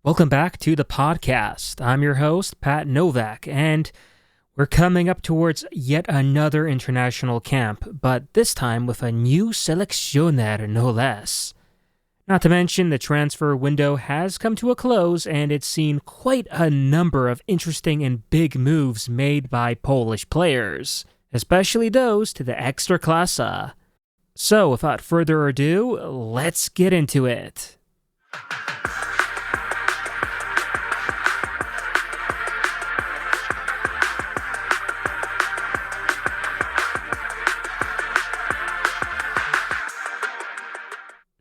Welcome back to the podcast. I'm your host, Pat Novak, and we're coming up towards yet another international camp, but this time with a new selekcjoner, no less. Not to mention, the transfer window has come to a close, and it's seen quite a number of interesting and big moves made by Polish players, especially those to the Ekstraklasa. So, without further ado, let's get into it.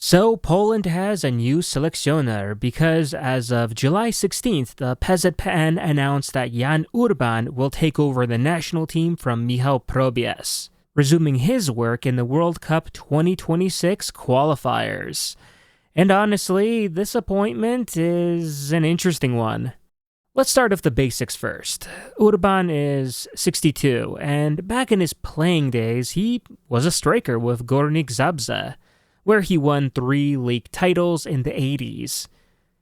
So, Poland has a new selekcjoner because as of July 16th, the PZPN announced that Jan Urban will take over the national team from Michał Probies, resuming his work in the World Cup 2026 qualifiers. And honestly, this appointment is an interesting one. Let's start with the basics first. Urban is 62, and back in his playing days, he was a striker with Górnik Zabrze, where he won 3 league titles in the 80s.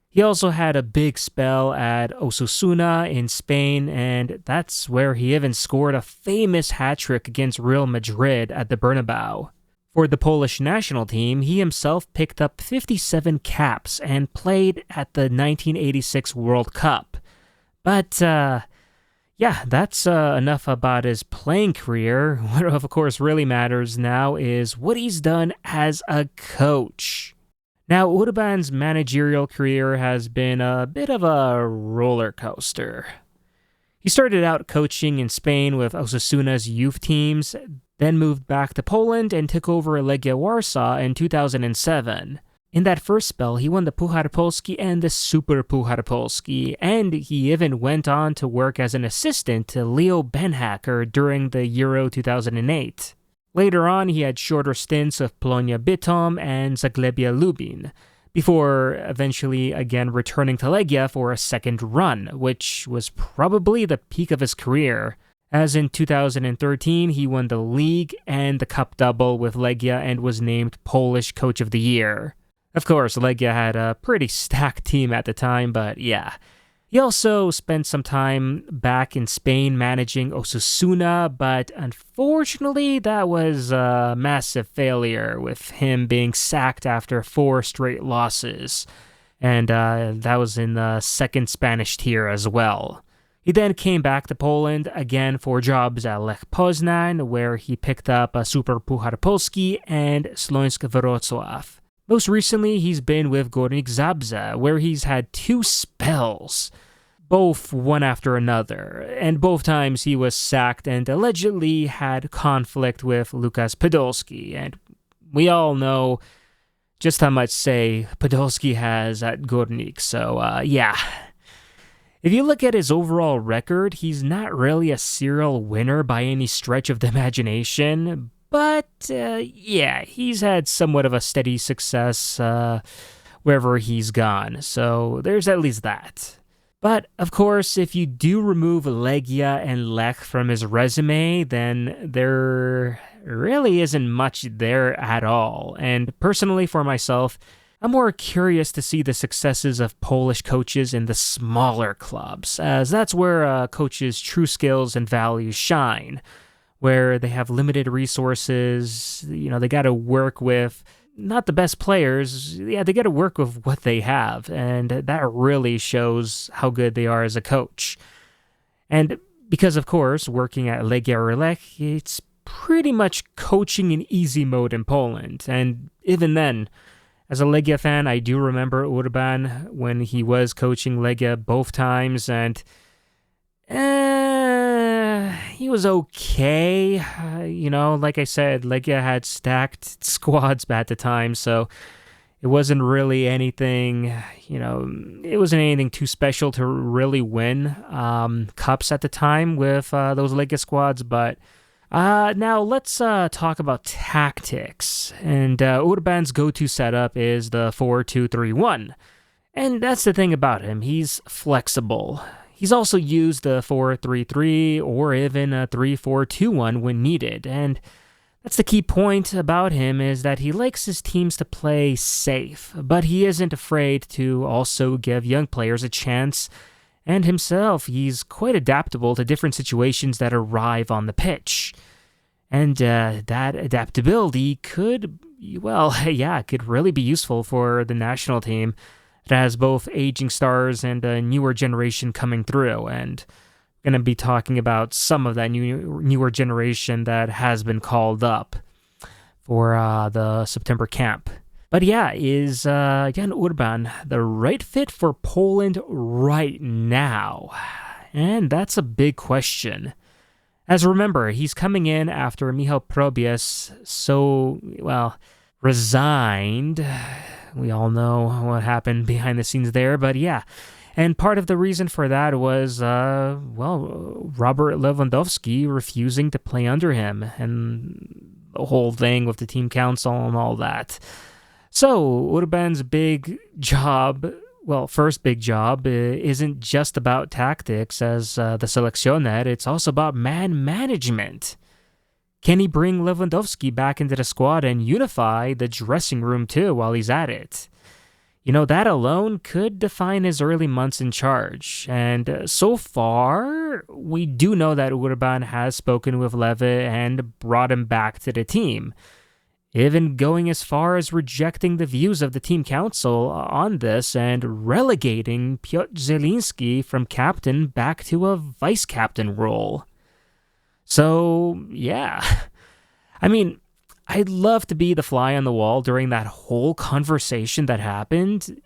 He also had a big spell at Osasuna in Spain, and that's where he even scored a famous hat-trick against Real Madrid at the Bernabeu. For the Polish national team, he himself picked up 57 caps and played at the 1986 World Cup. But, that's enough about his playing career. What of course really matters now is what he's done as a coach. Now, Urban's managerial career has been a bit of a roller coaster. He started out coaching in Spain with Osasuna's youth teams, then moved back to Poland and took over Legia Warsaw in 2007. In that first spell, he won the Puchar Polski and the Super Puchar Polski, and he even went on to work as an assistant to Leo Benhacker during the Euro 2008. Later on, he had shorter stints with Polonia Bytom and Zagłębie Lubin, before eventually again returning to Legia for a second run, which was probably the peak of his career, as in 2013 he won the league and the cup double with Legia and was named Polish Coach of the Year. Of course, Legia had a pretty stacked team at the time, but yeah. He also spent some time back in Spain managing Osasuna, but unfortunately that was a massive failure, with him being sacked after 4 straight losses. And that was in the second Spanish tier as well. He then came back to Poland again for jobs at Lech Poznan, where he picked up a Super Puchar Polski and Śląsk Wrocław. Most recently, he's been with Górnik Zabrze, where he's had 2 spells, both one after another, and both times he was sacked and allegedly had conflict with Lukas Podolski, and we all know just how much say Podolski has at Górnik, so yeah. If you look at his overall record, he's not really a serial winner by any stretch of the imagination, but, he's had somewhat of a steady success wherever he's gone, so there's at least that. But, of course, if you do remove Legia and Lech from his resume, then there really isn't much there at all. And personally, for myself, I'm more curious to see the successes of Polish coaches in the smaller clubs, as that's where a coach's true skills and values shine, where they have limited resources. They got to work with not the best players. Yeah, they got to work with what they have, and that really shows how good they are as a coach. And because, of course, working at Legia or Lech, it's pretty much coaching in easy mode in Poland. And even then, as a Legia fan, I do remember Urban when he was coaching Legia both times, and he was okay. Like I said, Legia had stacked squads at the time, so it wasn't really anything, it wasn't anything too special to really win cups at the time with those Legia squads. But now let's talk about tactics. And Urban's go-to setup is the 4-2-3-1. And that's the thing about him, he's flexible. He's also used the 4-3-3 or even a 3-4-2-1 when needed, and That's the key point about him, is that he likes his teams to play safe, but he isn't afraid to also give young players a chance. And himself, he's quite adaptable to different situations that arrive on the pitch. And that adaptability could, well, yeah, could really be useful for the national team. It has both aging stars and a newer generation coming through, and going to be talking about some of that newer generation that has been called up for the September camp. But yeah, is Jan Urban the right fit for Poland right now? And that's a big question. As remember, he's coming in after Michał Probias resigned. We all know what happened behind the scenes there, but yeah. And part of the reason for that was, Robert Lewandowski refusing to play under him, and the whole thing with the team council and all that. So, Urban's first big job, isn't just about tactics as the selekcjoner, it's also about man management. Can he bring Lewandowski back into the squad and unify the dressing room too while he's at it? That alone could define his early months in charge. And so far, we do know that Urban has spoken with Leve and brought him back to the team, even going as far as rejecting the views of the team council on this and relegating Piotr Zielinski from captain back to a vice-captain role. So, yeah. I mean, I'd love to be the fly on the wall during that whole conversation that happened,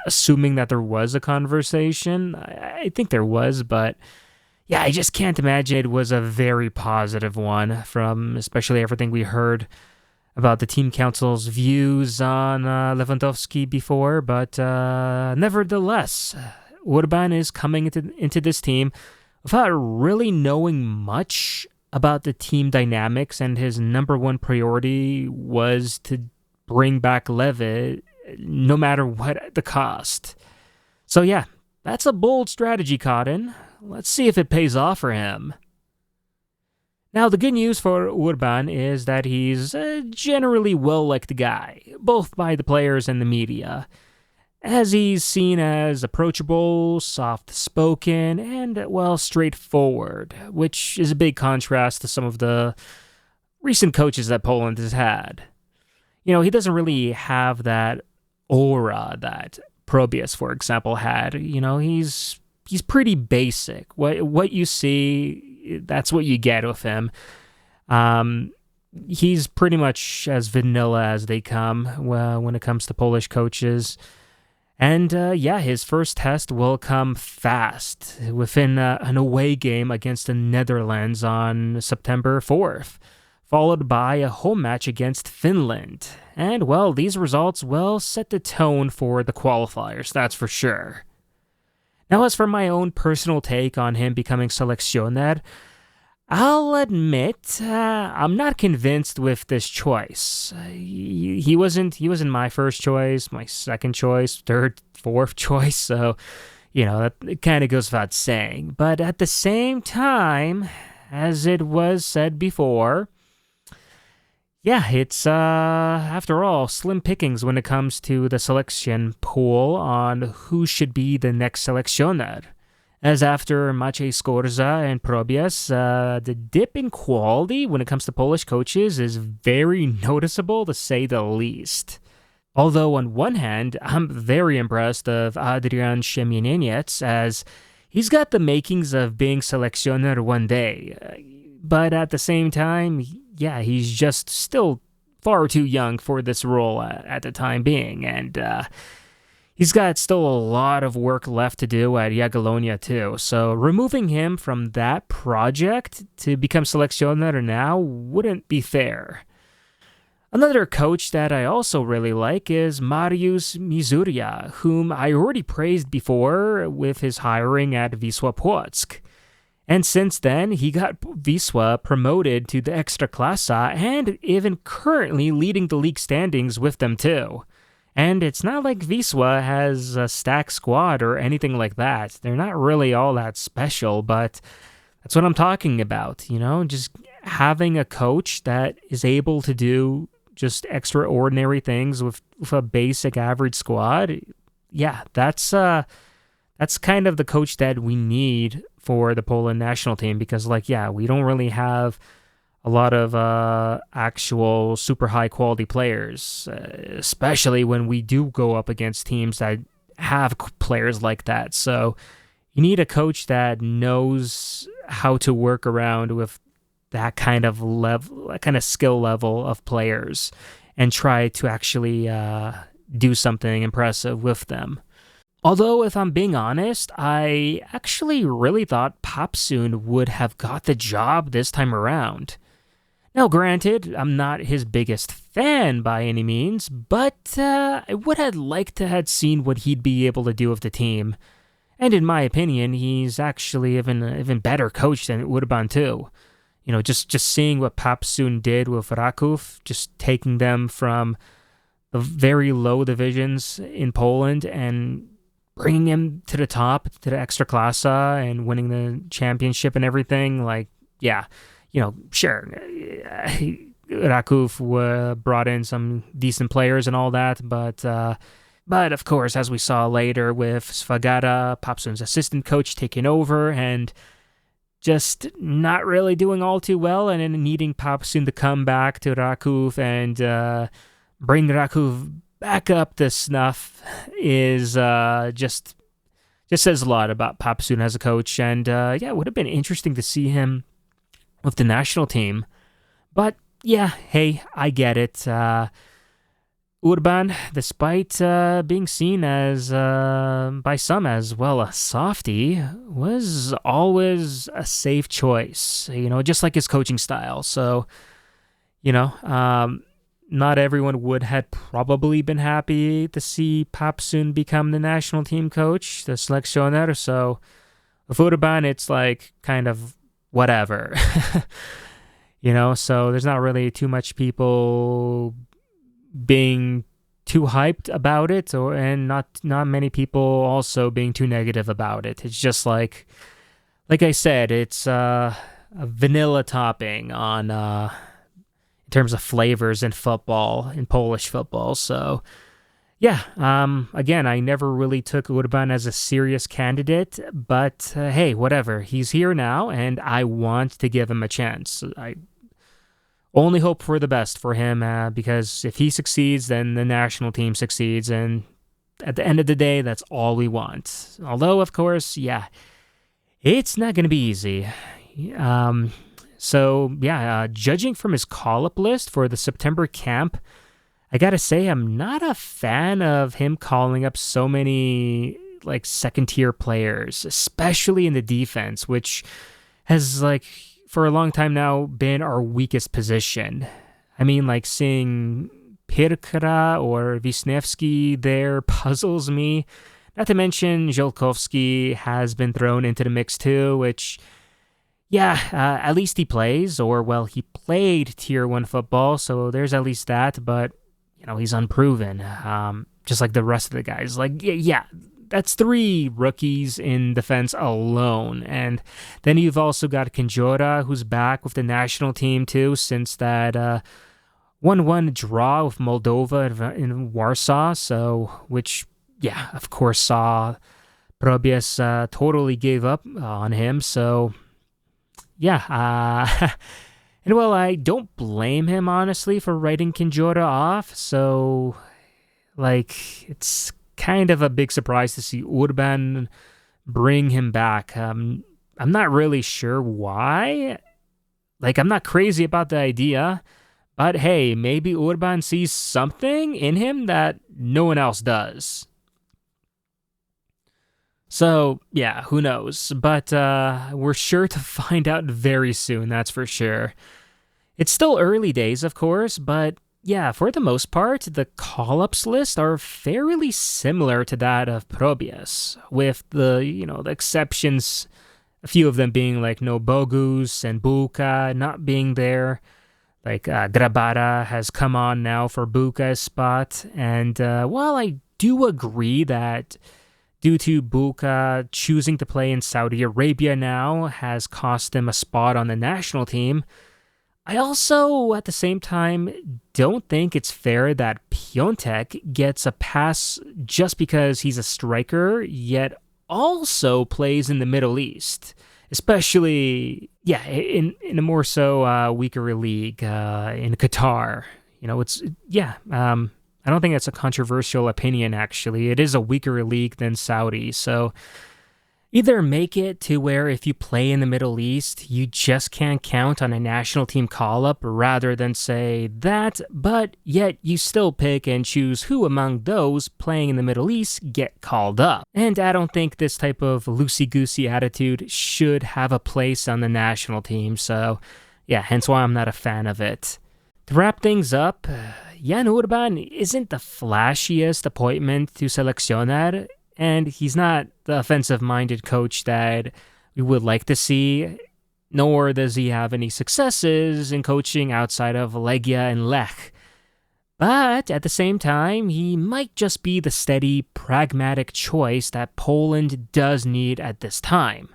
assuming that there was a conversation. I think there was, but yeah, I just can't imagine it was a very positive one, from especially everything we heard about the team council's views on Lewandowski before. But nevertheless, Urban is coming into this team without really knowing much about the team dynamics, and his number one priority was to bring back Leve no matter what the cost. So yeah, that's a bold strategy, Cotton. Let's see if it pays off for him. Now, the good news for Urban is that he's a generally well-liked guy, both by the players and the media, as he's seen as approachable, soft-spoken, and, straightforward, which is a big contrast to some of the recent coaches that Poland has had. He doesn't really have that aura that Probias, for example, had. He's pretty basic. What you see, that's what you get with him. He's pretty much as vanilla as they come when it comes to Polish coaches. And his first test will come fast, within an away game against the Netherlands on September 4th, followed by a home match against Finland. And, these results will set the tone for the qualifiers, that's for sure. Now, as for my own personal take on him becoming selekcjoner, I'll admit I'm not convinced with this choice. He wasn't my first choice, my second choice, third, fourth choice, so, that it kind of goes without saying. But at the same time, as it was said before, yeah, it's, after all, slim pickings when it comes to the selection pool on who should be the next selekcjoner. As after Maciej Skorza and Probias, the dip in quality when it comes to Polish coaches is very noticeable, to say the least. Although on one hand, I'm very impressed of Adrian Siemieniec, as he's got the makings of being selekcjoner one day. But at the same time, yeah, he's just still far too young for this role at the time being, and he's got still a lot of work left to do at Jagiellonia too, so removing him from that project to become selekcjoner now wouldn't be fair. Another coach that I also really like is Mariusz Mizuria, whom I already praised before with his hiring at Wisła Płock. And since then, he got Wisła promoted to the Ekstraklasa and even currently leading the league standings with them too. And it's not like Wisła has a stacked squad or anything like that. They're not really all that special, but that's what I'm talking about, just having a coach that is able to do just extraordinary things with a basic average squad, yeah, that's kind of the coach that we need for the Poland national team because, like, yeah, we don't really have a lot of actual super high quality players, especially when we do go up against teams that have players like that. So you need a coach that knows how to work around with that kind of level, that kind of skill level of players, and try to actually do something impressive with them. Although, if I'm being honest, I actually really thought Popsoon would have got the job this time around. Now, granted, I'm not his biggest fan by any means, but I would have liked to have seen what he'd be able to do with the team. And in my opinion, he's actually even better coach than Urban too. You know, just seeing what Popsoon did with Raków, just taking them from the very low divisions in Poland and bringing him to the top, to the Ekstraklasa, and winning the championship and everything. Like, yeah, you know, sure, Raków brought in some decent players and all that, but of course, as we saw later with Svagara, Popsoon's assistant coach, taking over and just not really doing all too well, and then needing Popsoon to come back to Raków and bring Raków back up to snuff is just says a lot about Popsoon as a coach. And yeah, it would have been interesting to see him with the national team. But yeah, hey, I get it. Urban, despite being seen as by some as well a softie, was always a safe choice. You know, just like his coaching style. So, you know, not everyone would had probably been happy to see Popsoon become the national team coach, the selekcjoner. So with Urban, it's like kind of whatever. You know, so there's not really too much people being too hyped about it, and not many people also being too negative about it. It's just like I said, it's a vanilla topping on in terms of flavors in football, in Polish football. So yeah, again, I never really took Urban as a serious candidate, but hey, whatever. He's here now, and I want to give him a chance. I only hope for the best for him because if he succeeds, then the national team succeeds. And at the end of the day, that's all we want. Although, of course, yeah, it's not going to be easy. So, yeah, judging from his call-up list for the September camp, I got to say I'm not a fan of him calling up so many like second-tier players, especially in the defense, which has like for a long time now been our weakest position. I mean, like seeing Pirkra or Wisniewski there puzzles me. Not to mention Ziolkowski has been thrown into the mix too, which, yeah, at least he plays, or well, he played Tier 1 football, so there's at least that, but, you know, he's unproven, just like the rest of the guys. Like, yeah, that's 3 rookies in defense alone. And then you've also got Kędziora, who's back with the national team too, since that 1-1 draw with Moldova in Warsaw. So, which, yeah, of course saw Probies totally gave up on him. So, yeah, and well, I don't blame him, honestly, for writing Kędziora off. So, like, it's kind of a big surprise to see Urban bring him back. I'm not really sure why. Like, I'm not crazy about the idea, but hey, maybe Urban sees something in him that no one else does. So, yeah, who knows? But we're sure to find out very soon, that's for sure. It's still early days, of course, but yeah, for the most part, the call-ups list are fairly similar to that of Probies, with the, you know, the exceptions, a few of them being like no Bogus and Buka not being there. Like Grabara has come on now for Buka's spot, and while I do agree that due to Buka choosing to play in Saudi Arabia now has cost him a spot on the national team, I also, at the same time, don't think it's fair that Piontek gets a pass just because he's a striker, yet also plays in the Middle East. Especially, yeah, in a more so weaker league in Qatar. I don't think that's a controversial opinion, actually. It is a weaker league than Saudi, so either make it to where if you play in the Middle East, you just can't count on a national team call-up rather than say that, but yet you still pick and choose who among those playing in the Middle East get called up. And I don't think this type of loosey-goosey attitude should have a place on the national team, so yeah, hence why I'm not a fan of it. To wrap things up, Jan Urban isn't the flashiest appointment to selekcjoner, and he's not the offensive-minded coach that we would like to see, nor does he have any successes in coaching outside of Legia and Lech. But at the same time, he might just be the steady, pragmatic choice that Poland does need at this time.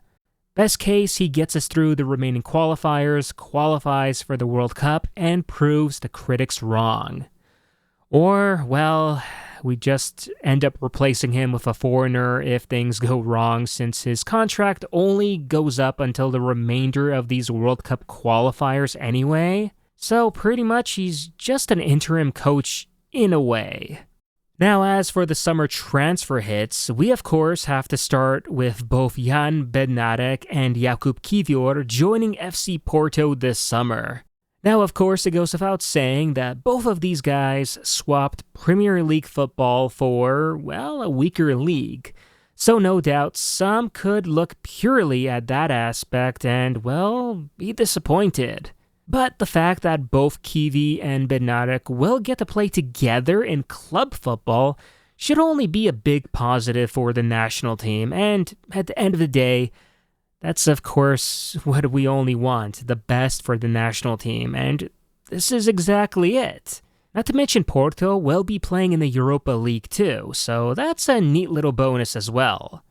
Best case, he gets us through the remaining qualifiers, qualifies for the World Cup, and proves the critics wrong. Or, well, we just end up replacing him with a foreigner if things go wrong, since his contract only goes up until the remainder of these World Cup qualifiers anyway. So pretty much he's just an interim coach in a way. Now, as for the summer transfer hits, we of course have to start with both Jan Bednarek and Jakub Kiwior joining FC Porto this summer. Now, of course, it goes without saying that both of these guys swapped Premier League football for, well, a weaker league. So no doubt some could look purely at that aspect and, well, be disappointed. But the fact that both Kiwi and Bednarek will get to play together in club football should only be a big positive for the national team, and at the end of the day, that's, of course, what we only want, the best for the national team, and this is exactly it. Not to mention Porto will be playing in the Europa League too, so that's a neat little bonus as well.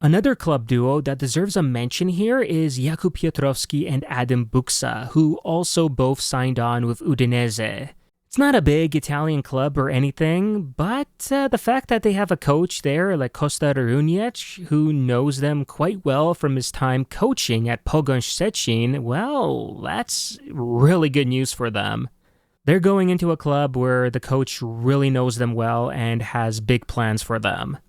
Another club duo that deserves a mention here is Jakub Piotrowski and Adam Buksa, who also both signed on with Udinese. It's not a big Italian club or anything, but the fact that they have a coach there like Kostas Runjec, who knows them quite well from his time coaching at Pogoń Szczecin, well, that's really good news for them. They're going into a club where the coach really knows them well and has big plans for them.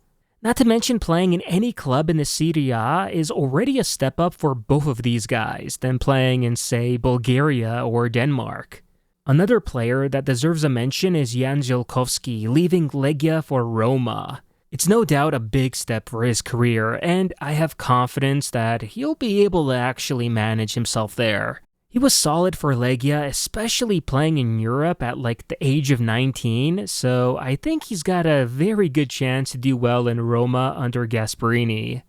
Not to mention playing in any club in the Serie A is already a step up for both of these guys than playing in, say, Bulgaria or Denmark. Another player that deserves a mention is Jan Zielkowski, leaving Legia for Roma. It's no doubt a big step for his career, and I have confidence that he'll be able to actually manage himself there. He was solid for Legia, especially playing in Europe at like the age of 19, so I think he's got a very good chance to do well in Roma under Gasperini.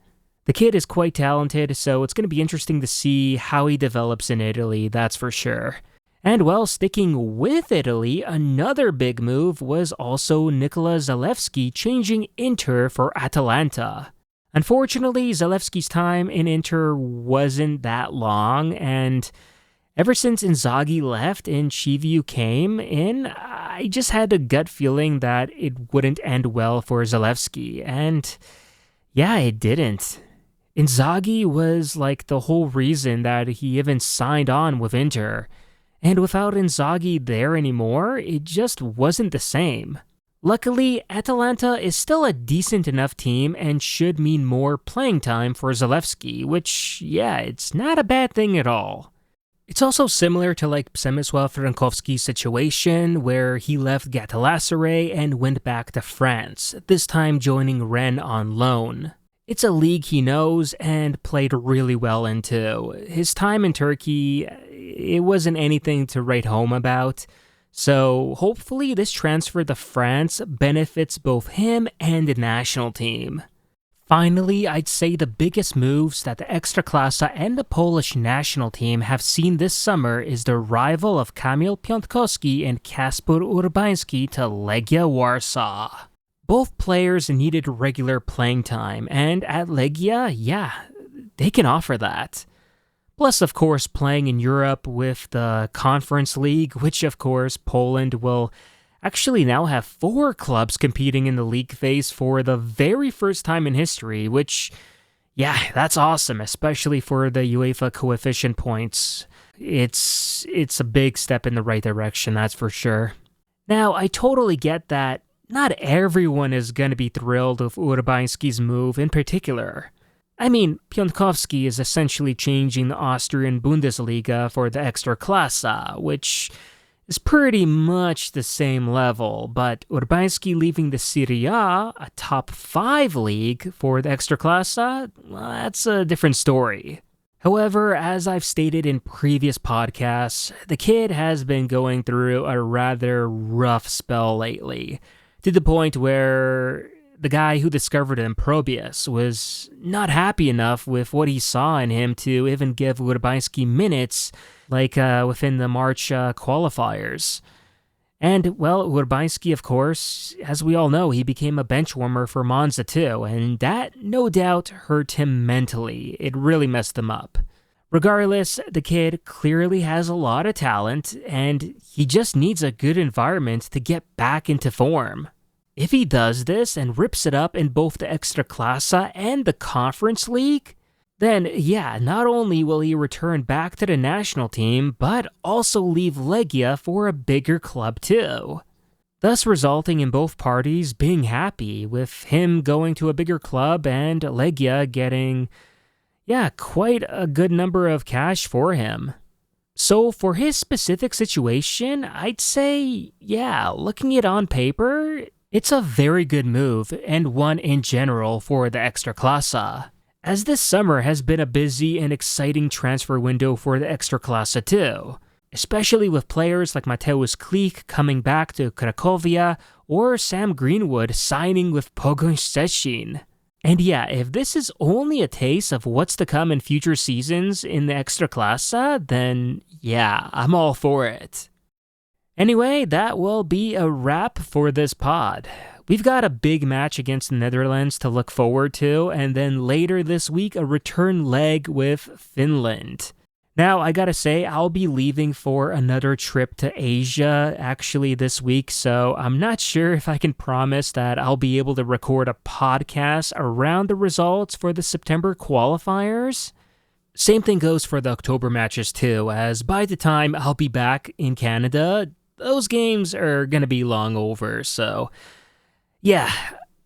The kid is quite talented, so it's going to be interesting to see how he develops in Italy, that's for sure. And well, sticking with Italy, another big move was also Nikola Zalewski changing Inter for Atalanta. Unfortunately, Zalewski's time in Inter wasn't that long, and ever since Inzaghi left and Chiviu came in, I just had a gut feeling that it wouldn't end well for Zalewski, and yeah, it didn't. Inzaghi was like the whole reason that he even signed on with Inter. And without Inzaghi there anymore, it just wasn't the same. Luckily, Atalanta is still a decent enough team and should mean more playing time for Zalewski, which, yeah, it's not a bad thing at all. It's also similar to like Przemysław Frankowski's situation, where he left Galatasaray and went back to France, this time joining Rennes on loan. It's a league he knows and played really well into. His time in Turkey, it wasn't anything to write home about, so hopefully this transfer to France benefits both him and the national team. Finally, I'd say the biggest moves that the Ekstraklasa and the Polish national team have seen this summer is the arrival of Kamil Piątkowski and Kacper Urbański to Legia Warsaw. Both players needed regular playing time, and at Legia, yeah, they can offer that. Plus, of course, playing in Europe with the Conference League, which, of course, Poland will actually now have 4 clubs competing in the league phase for the very first time in history, which, yeah, that's awesome, especially for the UEFA coefficient points. It's a big step in the right direction, that's for sure. Now, I totally get that not everyone is going to be thrilled with Urbański's move in particular. I mean, Pionkowski is essentially changing the Austrian Bundesliga for the Ekstraklasa, which is pretty much the same level, but Urbański leaving the Serie A top 5 league for the Ekstraklasa, well, that's a different story. However, as I've stated in previous podcasts, the kid has been going through a rather rough spell lately, to the point where the guy who discovered him, Probius, was not happy enough with what he saw in him to even give Urbański minutes, like within the March qualifiers. And, well, Urbański, of course, as we all know, he became a bench warmer for Monza too, and that no doubt hurt him mentally. It really messed him up. Regardless, the kid clearly has a lot of talent, and he just needs a good environment to get back into form. If he does this and rips it up in both the Ekstraklasa and the Conference League, then yeah, not only will he return back to the national team, but also leave Legia for a bigger club too. Thus resulting in both parties being happy with him going to a bigger club and Legia getting, quite a good number of cash for him. So for his specific situation, I'd say, looking at it on paper, it's a very good move, and one in general for the Ekstraklasa, as this summer has been a busy and exciting transfer window for the Ekstraklasa too, especially with players like Mateusz Klich coming back to Cracovia or Sam Greenwood signing with Pogoń Szczecin. And if this is only a taste of what's to come in future seasons in the Ekstraklasa, then I'm all for it. Anyway, that will be a wrap for this pod. We've got a big match against the Netherlands to look forward to, and then later this week, a return leg with Finland. Now, I gotta say, I'll be leaving for another trip to Asia actually this week, so I'm not sure if I can promise that I'll be able to record a podcast around the results for the September qualifiers. Same thing goes for the October matches too, as by the time I'll be back in Canada, those games are gonna be long over, so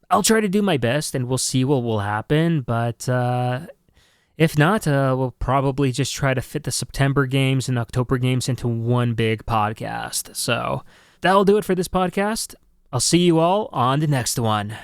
I'll try to do my best and we'll see what will happen, but if not, we'll probably just try to fit the September games and October games into one big podcast. So that'll do it for this podcast. I'll see you all on the next one.